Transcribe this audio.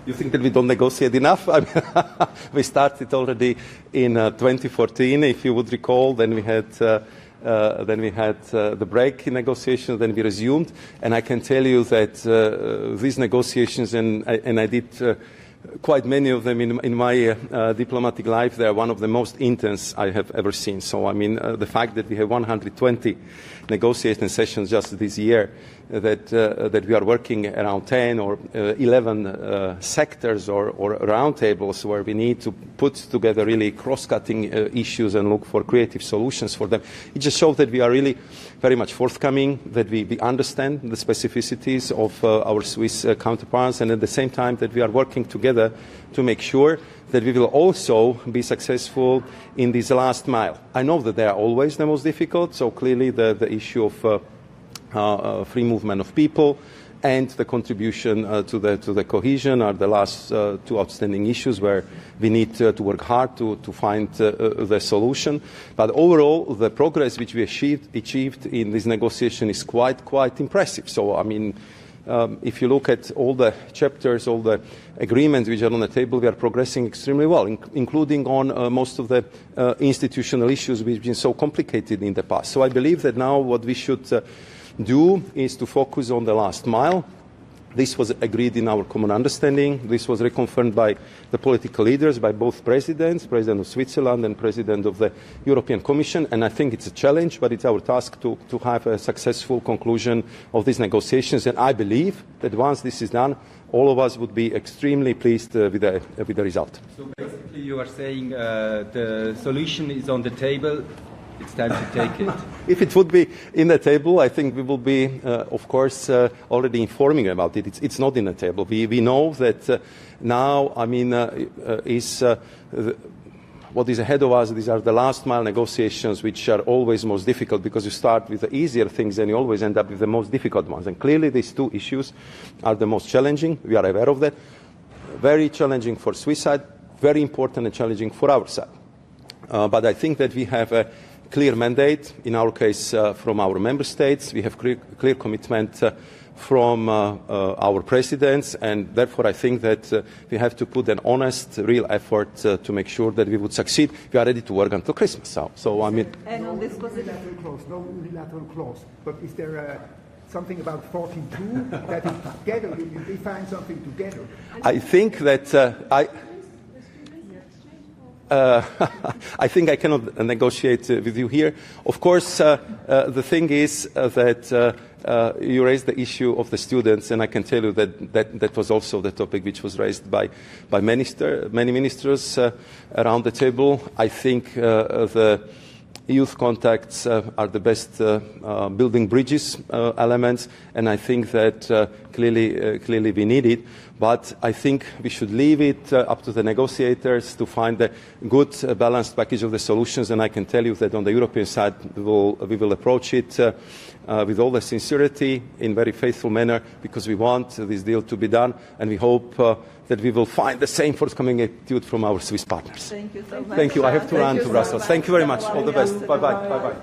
You think that we don't negotiate enough? I mean, we started already in 2014, if you would recall. Then we had the break in negotiations. Then we resumed, and I can tell you that these negotiations, and I did quite many of them in my diplomatic life. They are one of the most intense I have ever seen. So I mean, the fact that we have 120 negotiation sessions just this year, that we are working around 10 or 11 sectors or roundtables where we need to put together really cross-cutting issues and look for creative solutions for them. It just shows that we are really very much forthcoming, that we understand the specificities of our Swiss counterparts, and at the same time that we are working together to make sure that we will also be successful in this last mile. I know that they are always the most difficult, so clearly the issue of free movement of people and the contribution to the cohesion are the last two outstanding issues where we need to work hard to find the solution. But overall, the progress which we achieved in this negotiation is quite impressive. So, I mean, if you look at all the chapters, all the agreements which are on the table, we are progressing extremely well, including on most of the institutional issues which have been so complicated in the past. So I believe that now what we should do is to focus on the last mile. This was agreed in our common understanding. This was reconfirmed by the political leaders, by both presidents, President of Switzerland and President of the European Commission. And I think it's a challenge, but it's our task to have a successful conclusion of these negotiations. And I believe that once this is done, all of us would be extremely pleased with the result. So basically you are saying the solution is on the table. It's time to take it. If it would be in the table, I think we will be, of course, already informing about it. It's not in the table. We know that now, I mean, what is ahead of us. These are the last mile negotiations, which are always most difficult because you start with the easier things and you always end up with the most difficult ones. And clearly these two issues are the most challenging. We are aware of that. Very challenging for Swiss side, very important and challenging for our side. But I think that we have a clear mandate, in our case from our member states. We have clear commitment from our presidents, and therefore I think that we have to put an honest, real effort to make sure that we would succeed. We are ready to work until Christmas. So I mean, and on this unilateral clause, no unilateral clause. But is there something about 42 that together we find something together? I think that I think I cannot negotiate with you here. Of course, the thing is that you raised the issue of the students, and I can tell you that was also the topic which was raised by many ministers around the table. I think the youth contacts are the best building bridges elements, and I think that clearly we need it. But I think we should leave it up to the negotiators to find a good balanced package of the solutions. And I can tell you that on the European side, we will approach it with all the sincerity, in very faithful manner, because we want this deal to be done, and we hope that we will find the same forthcoming attitude from our Swiss partners. Thank you so much. Thank you. I have to run to Brussels. Thank you very much. All the best. Bye-bye. Bye-bye.